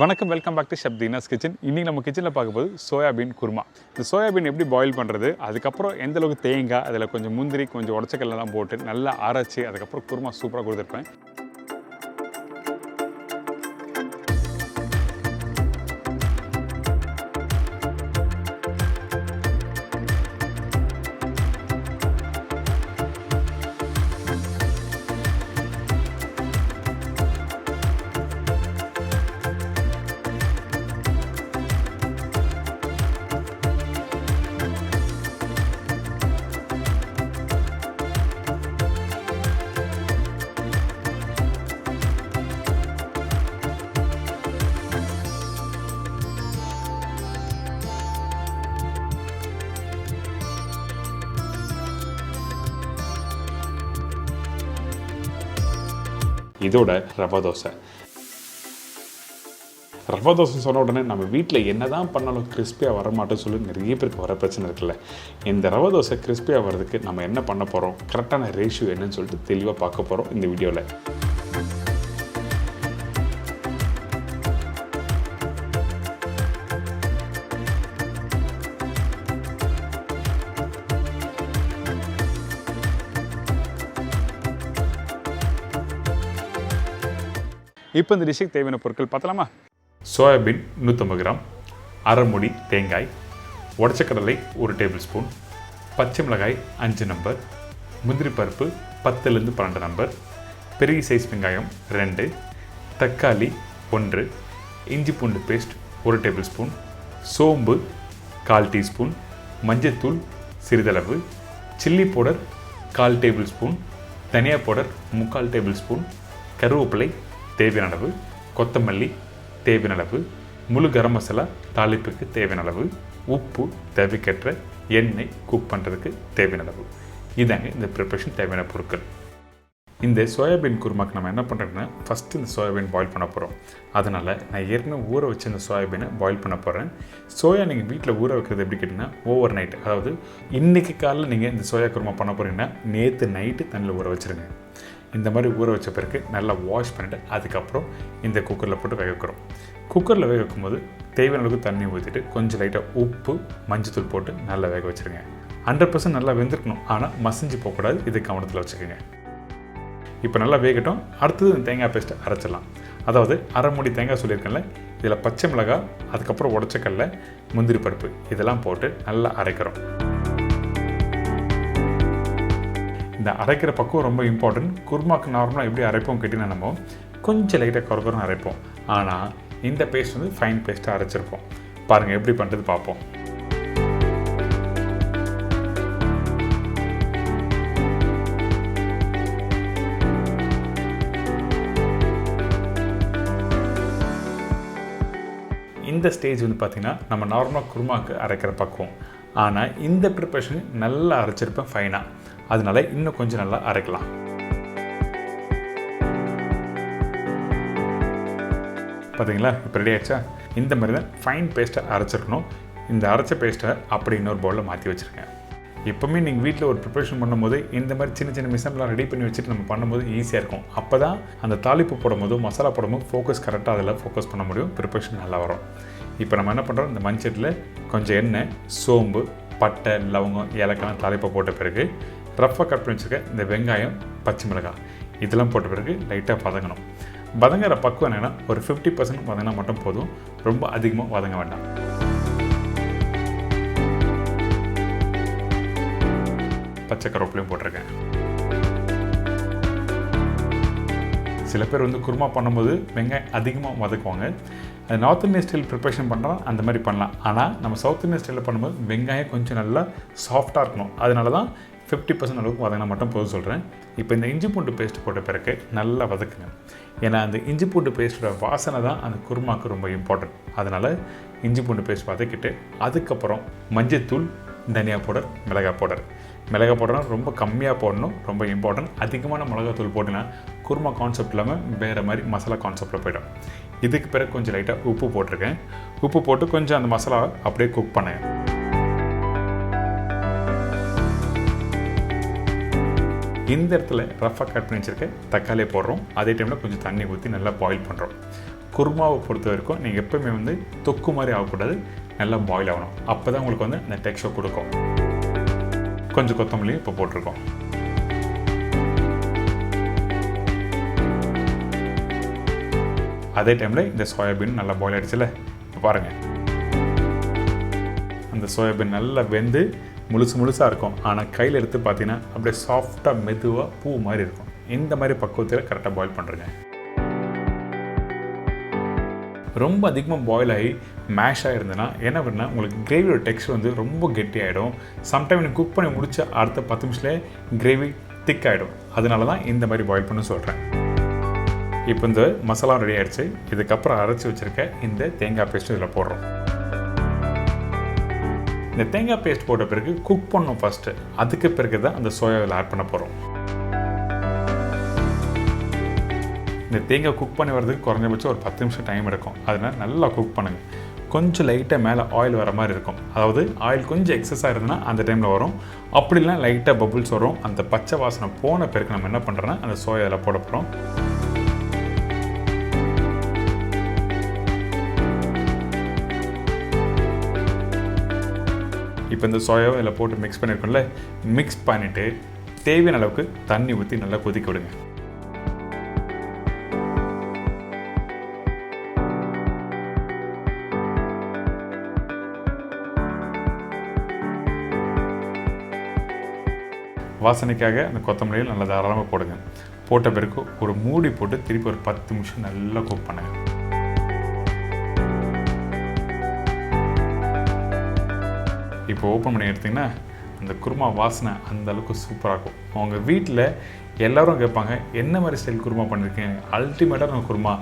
வணக்கம், welcome back to chef Deena's kitchen. இன்றைக்கி நம்ம கிச்சனில் பார்க்கும்போது சோயாபீன் குருமா. இந்த சோயாபீன் எப்படி பாயில் பண்ணுறது, அதுக்கப்புறம் எந்தளவுக்கு தேங்காய், அதில் கொஞ்சம் முந்திரி, கொஞ்சம் உடச்சக்கல்லாம் போட்டு நல்லா அரைச்சி அதுக்கப்புறம் குருமா சூப்பராக கொடுத்துருப்பேன். இதோட ரவா தோசை. ரவா தோசை சொன்ன உடனே நம்ம வீட்டில் என்ன தான் பண்ணாலும் கிறிஸ்பியாக வரமாட்டோன்னு சொல்லி நிறைய பேருக்கு வர பிரச்சனை இருக்குல்ல. இந்த ரவா தோசை கிறிஸ்பியாக வர்றதுக்கு நம்ம என்ன பண்ண போகிறோம், கரெக்டான ரேஷியோ என்னன்னு சொல்லிட்டு தெளிவாக பார்க்க போகிறோம் இந்த வீடியோவில். இப்போ இந்த டிஷ்ஷுக்கு தேவையான பொருட்கள் பார்த்தலாமா? சோயாபீன் 150 கிராம், அரை மூடி தேங்காய், உடச்சக்கடலை 1 டேபிள் ஸ்பூன், பச்சை மிளகாய் 5 நம்பர், முந்திரி பருப்பு 10லேருந்து 12 நம்பர், பெரிய சைஸ் வெங்காயம் 2, தக்காளி 1, இஞ்சி பூண்டு பேஸ்ட் 1 டேபிள் ஸ்பூன், சோம்பு 1/4 டீஸ்பூன், மஞ்சத்தூள் சிறிதளவு, சில்லி பவுடர் 1/4 டேபிள் ஸ்பூன், தனியா பவுடர் 3/4 டேபிள் ஸ்பூன், கருவேப்பிலை தேவையான அளவு, கொத்தமல்லி தேவையான அளவு, முழு கரம் மசாலா தாளிப்புக்கு தேவையான அளவு, உப்பு தேவைக்கேற்ற, எண்ணெய் குக் பண்ணுறதுக்கு தேவையான அளவு. இதாங்க இந்த ப்ரிப்ரேஷன் தேவையான பொருட்கள். இந்த சோயாபீன் குருமாக்கு நம்ம என்ன பண்ணுறோம்னா, ஃபஸ்ட்டு இந்த சோயாபீன் பாயில் பண்ண போகிறோம். அதனால் நான் ஏற்கனவே ஊற வச்சு இந்த சோயாபீனை பாயில் பண்ண போகிறேன். சோயா நீங்கள் வீட்டில் ஊற வைக்கிறது எப்படி கேட்டிங்கன்னா, ஓவர் நைட், அதாவது இன்றைக்கி காலையில் நீங்கள் இந்த சோயா குருமா பண்ண போகிறீங்கன்னா நேற்று நைட்டு தண்ணியில் ஊற வச்சுருங்க. இந்த மாதிரி ஊற வச்ச பிறகு நல்லா வாஷ் பண்ணிவிட்டு அதுக்கப்புறம் இந்த குக்கரில் போட்டு வேக வைக்கிறோம். குக்கரில் வேக வைக்கும்போது தேவையான அளவுக்கு தண்ணி ஊற்றிட்டு கொஞ்சம் லைட்டாக உப்பு மஞ்சத்தூள் போட்டு நல்லா வேக வச்சுருங்க. 100% நல்லா வெந்திருக்கணும், ஆனால் மசிஞ்சு போகக்கூடாது, இது கவனத்தில் வச்சுக்கோங்க. இப்போ நல்லா வேகட்டும். அடுத்தது இந்த தேங்காய் பேஸ்ட்டை அரைச்சிடலாம். அதாவது அரை மூடி தேங்காய் சொல்லியிருக்கேன்ல, இதில் பச்சை மிளகாய், அதுக்கப்புறம் உடச்சக்கடலை, முந்திரி பருப்பு இதெல்லாம் போட்டு நல்லா அரைக்கிறோம். இந்த அரைக்கிற பக்குவம் ரொம்ப இம்பார்ட்டன்ட். குருமாக்கு நார்மலாக எப்படி அரைப்போம் கேட்டிங்கன்னா, நம்ம கொஞ்சம் லைட்டாக குறக்குறோம் அரைப்போம். ஆனால் இந்த பேஸ்ட் வந்து ஃபைன் பேஸ்ட்டாக அரைச்சிருப்போம். பாருங்கள் எப்படி பண்ணுறது பார்ப்போம். இந்த ஸ்டேஜ் வந்து பார்த்திங்கன்னா நம்ம நார்மலாக குருமாக்கு அரைக்கிற பக்குவம். ஆனால் இந்த ப்ரிப்பரேஷன் நல்லா அரைச்சிருப்பேன் ஃபைனாக, அதனால இன்னும் கொஞ்சம் நல்லா அரைக்கலாம். பார்த்தீங்களா, இப்போ ரெடி ஆகிடுச்சா? இந்த மாதிரி தான் ஃபைன் பேஸ்ட்டை அரைச்சிருக்கணும். இந்த அரைச்ச பேஸ்ட்டை அப்படி இன்னொரு பவுலில் மாற்றி வச்சுருங்க. எப்போவுமே நீங்கள் வீட்டில் ஒரு ப்ரிப்பரேஷன் பண்ணும்போது இந்த மாதிரி சின்ன சின்ன மிஷன்லாம் ரெடி பண்ணி வச்சுட்டு நம்ம பண்ணும்போது ஈஸியாக இருக்கும். அப்போ தான் அந்த தாளிப்பு போடும்போது மசாலா போடும்போது ஃபோக்கஸ் கரெக்டாக அதில் ஃபோக்கஸ் பண்ண முடியும், ப்ரிப்பரேஷன் நல்லா வரும். இப்போ நம்ம என்ன பண்ணுறோம், இந்த மஞ்சத்தில் கொஞ்சம் எண்ணெய், சோம்பு, பட்டை, லவங்கம், ஏலக்காய் தாளிப்பை போட்ட பிறகு ரஃப்பாக கட் பண்ணி வச்சுருக்க இந்த வெங்காயம், பச்சை மிளகாய் இதெல்லாம் போட்ட பிறகு லைட்டாக வதங்கணும். வதங்குற பக்குவம் என்னென்னா, ஒரு 50% வதங்கினா மட்டும் போதும், ரொம்ப அதிகமாக வதங்க வேண்டாம். பச்சை கருவேப்பிலையும் போட்டிருக்கேன். சில பேர் வந்து குருமா பண்ணும்போது வெங்காயம் அதிகமாக வதக்குவாங்க. அது நார்த் இந்தியன் ஸ்டைல் ப்ரிப்பரேஷன் பண்ணுறோம், அந்த மாதிரி பண்ணலாம். ஆனால் நம்ம சவுத் இந்தியன் ஸ்டைலில் பண்ணும்போது வெங்காயம் கொஞ்சம் நல்லா சாஃப்டாக இருக்கணும். அதனால தான் 50% அளவுக்கு வதங்கினா மட்டும் போதும் சொல்கிறேன். இப்போ இந்த இஞ்சி பூண்டு பேஸ்ட் போட்ட பிறகு நல்லா வதக்குங்க. ஏன்னா அந்த இஞ்சி பூண்டு பேஸ்ட்டோட வாசனை தான் அந்த குருமாவுக்கு ரொம்ப இம்பார்ட்டன்ட். அதனால் இஞ்சி பூண்டு பேஸ்ட் வதக்கிட்டு அதுக்கப்புறம் மஞ்சத்தூள், தனியா பவுடர், மிளகாய் பவுடர். மிளகாய் பவுடர்னால் ரொம்ப கம்மியாக போடணும், ரொம்ப இம்பார்ட்டன்ட். அதிகமான மிளகாத்தூள் போட்டிங்கன்னா குருமா கான்செப்ட் இல்லாமல் வேறு மாதிரி மசாலா கான்செப்டில் போய்டும். இதுக்கு பிறகு கொஞ்சம் லைட்டாக உப்பு போட்டிருக்கேன். உப்பு போட்டு கொஞ்சம் அந்த மசாலா அப்படியே குக் பண்ணேன். இந்த இடத்துல ரஃபாக கட் பண்ணி வச்சுருக்க தக்காளியை போடுறோம். அதே டைமில் கொஞ்சம் தண்ணி ஊற்றி நல்லா பாயில் பண்ணுறோம். குருமாவை பொறுத்த வரைக்கும் நீங்கள் எப்போவுமே வந்து தொக்கு மாதிரி ஆகக்கூடாது, நல்லா பாயில் ஆகணும். அப்போ தான் உங்களுக்கு வந்து இந்த டெக்ஸ்சர் கொடுக்கும். கொஞ்சம் கொத்தமல்லியும் இப்போ போட்டிருக்கோம். அதே டைமில் இந்த சோயாபீன் நல்லா பாயில் ஆகிடுச்சுல, இப்போ பாருங்கள். அந்த சோயாபீன் நல்லா வெந்து முழுசாக இருக்கும். ஆனால் கையில் எடுத்து பார்த்தீங்கன்னா அப்படியே சாஃப்டாக மெதுவாக பூ மாதிரி இருக்கும். இந்த மாதிரி பக்குவத்தில் கரெக்டாக பாயில் பண்ணுறேங்க. ரொம்ப அதிகமாக பாயில் ஆகி மேஷ் ஆகிருந்ததுன்னா என்ன பண்ணால் உங்களுக்கு கிரேவியோட டெக்ஸ்டர் வந்து ரொம்ப கெட்டியாகிடும். சம்டைம் நீங்கள் குக் பண்ணி முடிச்ச அடுத்த 10 நிமிஷத்துலேயே கிரேவி திக் ஆகிடும். அதனால தான் இந்த மாதிரி பாயில் பண்ண சொல்கிறேன். இப்போ இந்த மசாலா ரெடி ஆகிடுச்சு. இதுக்கப்புறம் அரைச்சி வச்சுருக்க இந்த தேங்காய் பேஸ்ட்டு இதில் போடுறோம். இந்த தேங்காய் பேஸ்ட் போட்ட பிறகு குக் பண்ணணும் ஃபஸ்ட்டு. அதுக்கு பிறகு தான் அந்த சோயாவில் ஆட் பண்ண போகிறோம். இந்த தேங்காய் குக் பண்ணி வரதுக்கு குறைஞ்சபட்சம் ஒரு 10 நிமிஷம் டைம் எடுக்கும். அதனால் நல்லா குக் பண்ணுங்கள். கொஞ்சம் லைட்டாக மேலே ஆயில் வர மாதிரி இருக்கும். அதாவது ஆயில் கொஞ்சம் எக்ஸஸாக இருந்ததுன்னா அந்த டைமில் வரும். அப்படிலாம் லைட்டாக பபுள்ஸ் வரும். அந்த பச்சை வாசனை போன பிறகு நம்ம என்ன பண்ணுறோன்னா அந்த சோயாவில் போட போகிறோம். இப்போ இந்த சோயாவை இதில் போட்டு மிக்ஸ் பண்ணியிருக்கோம்ல, மிக்ஸ் பண்ணிவிட்டு தேவையான அளவுக்கு தண்ணி ஊற்றி நல்லா கொதிக்க விடுங்க. வாசனைக்காக அந்த கொத்தமல்லியில் நல்லா தாராளமாக போடுங்க. போட்ட பிறகு ஒரு மூடி போட்டு திருப்பி ஒரு 10 நிமிஷம் நல்லா குக் பண்ணுங்க. இப்போ ஓப்பன் பண்ணி எடுத்திங்கன்னா அந்த குருமா வாசனை அந்த அளவுக்கு சூப்பராக இருக்கும். அவங்க வீட்டில் எல்லோரும் கேட்பாங்க, என்ன மாதிரி ஸ்டைல் குருமா பண்ணியிருக்கீங்க, அல்டிமேட்டாக நம்ம குருமா.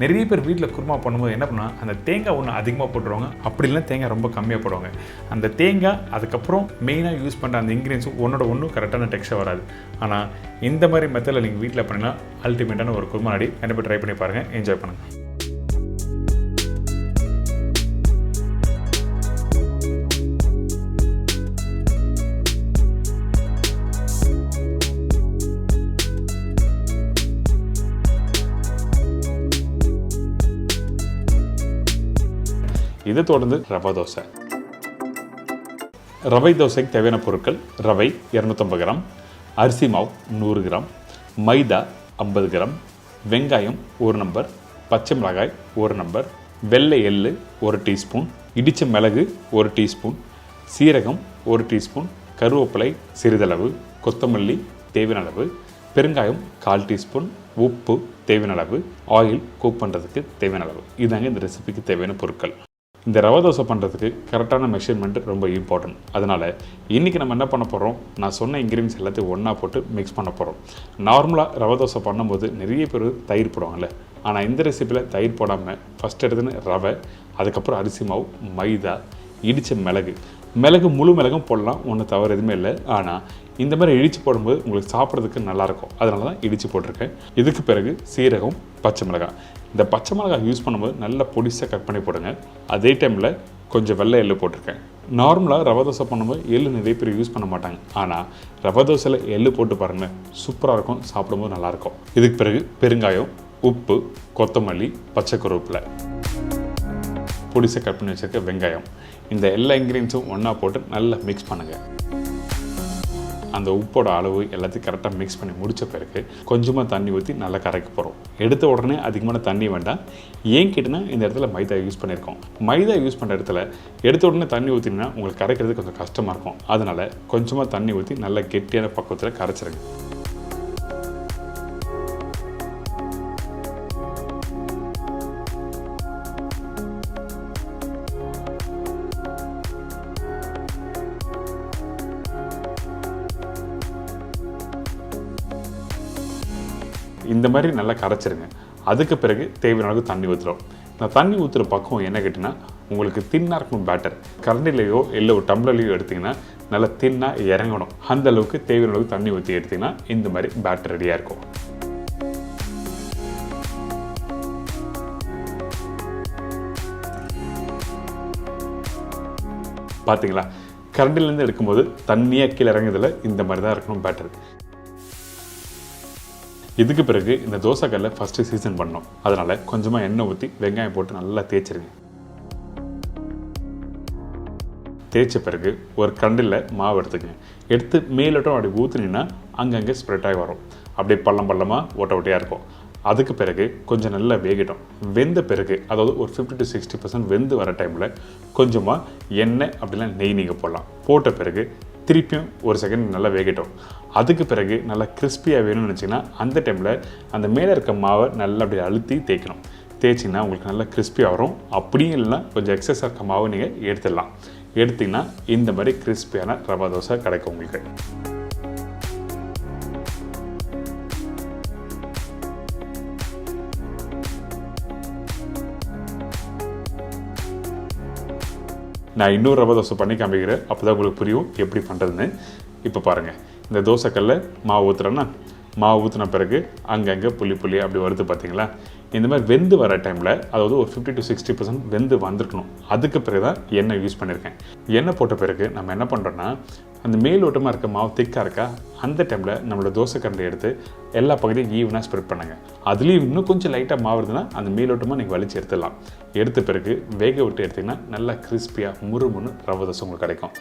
நிறைய பேர் வீட்டில் குருமா பண்ணும்போது என்ன பண்ணால் அந்த தேங்காய் ஒன்று அதிகமாக போட்டுருவாங்க, அப்படி இல்லைனா தேங்காய் ரொம்ப கம்மியாக போடுவாங்க. அந்த தேங்காய் அதுக்கப்புறம் மெயினாக யூஸ் பண்ணுற அந்த இன்க்ரீடியன்ஸும் ஒன்றும் கரெக்டான டெக்ஸ்சர் வராது. ஆனால் இந்த மாதிரி மெத்தடில் நீங்கள் வீட்டில் பண்ணினா அல்டிமேட்டான ஒரு குருமா ரெடி. கண்டிப்பாக ட்ரை பண்ணி பாருங்கள், என்ஜாய் பண்ணுங்கள். இதை தொடர்ந்து ரவா தோசை. ரவை தோசைக்கு தேவையான பொருட்கள்: ரவை 250 கிராம், அரிசி மாவு 100 கிராம், மைதா 50 கிராம், வெங்காயம் 1 நம்பர், பச்சை மிளகாய் 1 நம்பர், வெள்ளை எள்ளு 1 டீஸ்பூன், இடித்த மிளகு 1 டீஸ்பூன், சீரகம் 1 டீஸ்பூன், கருவேப்பிலை சிறிதளவு, கொத்தமல்லி தேவையான அளவு, பெருங்காயம் 1/4 டீஸ்பூன், உப்பு தேவையான அளவு, ஆயில் குக் பண்ணுறதுக்கு தேவையான அளவு. இதாங்க இந்த ரெசிபிக்கு தேவையான பொருட்கள். இந்த ரவா தோசை பண்ணுறதுக்கு கரெக்டான மெஷர்மெண்ட் ரொம்ப இம்பார்ட்டன்ட். அதனால் இன்றைக்கி நம்ம என்ன பண்ண போகிறோம், நான் சொன்ன இன்க்ரீடியன்ஸ் எல்லாத்தையும் ஒன்றா போட்டு மிக்ஸ் பண்ண போகிறோம். நார்மலாக ரவா தோசை பண்ணும்போது நிறைய பேர் தயிர் போடுவாங்கள்ல, ஆனால் இந்த ரெசிப்பியில் தயிர் போடாமல் ஃபஸ்ட் எடுத்துன்னு ரவை, அதுக்கப்புறம் அரிசி மாவு, மைதா, இடித்த மிளகு முழு மிளகும் போடலாம், ஒன்றும் தவறு எதுவுமே இல்லை. ஆனால் இந்த மாதிரி இடித்து போடும்போது உங்களுக்கு சாப்பிட்றதுக்கு நல்லாயிருக்கும். அதனால தான் இடித்து போட்டிருக்கேன். இதுக்கு பிறகு சீரகம், பச்சை மிளகாய். இந்த பச்சை மிளகாய் யூஸ் பண்ணும்போது நல்லா பொடிசாக கட் பண்ணி போடுங்க. அதே டைமில் கொஞ்சம் வெள்ளை எள்ளு போட்டிருக்கேன். நார்மலாக ரவா தோசை பண்ணும்போது எள்ளு நிறைய பேர் யூஸ் பண்ண மாட்டாங்க. ஆனால் ரவா தோசையில் எள்ளு போட்டு பாருங்கள், சூப்பராக இருக்கும், சாப்பிடும்போது நல்லாயிருக்கும். இதுக்கு பிறகு பெருங்காயம், உப்பு, கொத்தமல்லி, பச்சை கருவேப்பிலை, பொடிசாக கட் பண்ணி வச்சுருக்க வெங்காயம். இந்த எல்லா இன்க்ரீடியன்ஸும் ஒன்றா போட்டு நல்லா மிக்ஸ் பண்ணுங்கள். அந்த உப்போட அளவு எல்லாத்தையும் கரெக்டாக மிக்ஸ் பண்ணி முடித்த பிறகு கொஞ்சமாக தண்ணி ஊற்றி நல்லா கரைக்க போகிறோம். எடுத்த உடனே அதிகமான தண்ணி வேண்டாம். ஏன் கேட்டினா இந்த இடத்துல மைதா யூஸ் பண்ணியிருக்கோம். மைதா யூஸ் பண்ணுற இடத்துல எடுத்த உடனே தண்ணி ஊற்றினா உங்களுக்கு கரைக்கிறது கொஞ்சம் கஷ்டமாக இருக்கும். அதனால் கொஞ்சமாக தண்ணி ஊற்றி நல்லா கெட்டியான பக்குவத்தில் கரைச்சிருங்க. இந்த மாதிரி நல்லா கரைச்சிருங்க. அதுக்கு பிறகு தேவையான அளவுக்கு தண்ணி ஊற்றுறோம். நான் தண்ணி ஊற்றுற பக்கம் என்ன கேட்டிங்கன்னா, உங்களுக்கு தின்னாக இருக்கணும் பேட்டர். கரண்டிலையோ இல்லை ஒரு டம்ளர்லையோ எடுத்திங்கன்னா நல்லா தின்னாக இறங்கணும். அந்த அளவுக்கு தேவையான அளவுக்கு தண்ணி ஊற்றி எடுத்திங்கன்னா இந்த மாதிரி பேட்டர் ரெடியாக இருக்கும். பார்த்தீங்களா, கரண்டிலேருந்து எடுக்கும்போது தண்ணியாக கீழே இறங்குதில் இந்த மாதிரி தான் இருக்கணும் பேட்டர். இதுக்கு பிறகு இந்த தோசைக்கல்லை ஃபஸ்ட்டு சீசன் பண்ணணும். அதனால் கொஞ்சமாக எண்ணெய் ஊற்றி வெங்காயம் போட்டு நல்லா தேய்ச்சிருங்க. தேய்ச்ச பிறகு ஒரு கண்டில் மாவு எடுத்துக்கங்க. எடுத்து மேலோட்டம் அப்படி ஊற்றுனீங்கன்னா அங்கங்கே ஸ்ப்ரெட் ஆகி வரும். அப்படியே பள்ளமாக ஓட்டையாக இருக்கும். அதுக்கு பிறகு கொஞ்சம் நல்லா வேகட்டும். வெந்த பிறகு அதாவது ஒரு 50 to 60% வெந்து வர டைமில் கொஞ்சமாக எண்ணெய் அப்படிலாம் நெய் நீங்கள் போடலாம். போட்ட பிறகு திருப்பியும் ஒரு செகண்ட் நல்லா வேகட்டும். அதுக்கு பிறகு நல்லா கிறிஸ்பியாக வேணும்னு நினச்சிங்கன்னா அந்த டைமில் அந்த மேலே இருக்க மாவை நல்லா அப்படி அழுத்தி தேய்க்கணும். தேய்ச்சிங்கன்னா உங்களுக்கு நல்லா கிறிஸ்பியாக வரும். அப்படியும் இல்லைன்னா கொஞ்சம் எக்ஸஸாக இருக்க மாவை நீங்கள் எடுத்துடலாம். எடுத்திங்கன்னா இந்த மாதிரி கிறிஸ்பியான ரவா தோசை கிடைக்கும் உங்களுக்கு. நான் இன்னொரு ரவா தோசை பண்ணி காமிக்கிறேன். அப்போ தான் உங்களுக்கு புரியும் எப்படி பண்ணுறதுன்னு. இப்போ பாருங்கள், இந்த தோசைக்கல்ல மாவு ஊற்றுறேன்னா மாவு ஊற்றின பிறகு அங்கங்கே புள்ளி அப்படி வருது பார்த்தீங்களா. இந்த மாதிரி வெந்து வர டைமில் அதாவது ஒரு 50 to 60% வெந்து வந்திருக்கணும். அதுக்கு பிறகு தான் எண்ணெய் யூஸ் பண்ணியிருக்கேன். எண்ணெய் போட்ட பிறகு நம்ம என்ன பண்ணுறோன்னா அந்த மேலோட்டமாக இருக்க மாவு திக்காக இருக்கா அந்த டைமில் நம்மளோட தோசை கரண்டி எடுத்து எல்லா பகுதியும் ஈவனாக ஸ்ப்ரெட் பண்ணுங்கள். அதுலேயும் இன்னும் கொஞ்சம் லைட்டாக மாவு இருந்ததுன்னா அந்த மேலோட்டமாக நீங்கள் வலிச்சு எடுத்துடலாம். எடுத்த பிறகு வேக விட்டு எடுத்திங்கன்னா நல்லா கிறிஸ்பியாக முறுமுன்னு ரவா தோசை உங்களுக்கு கிடைக்கும்.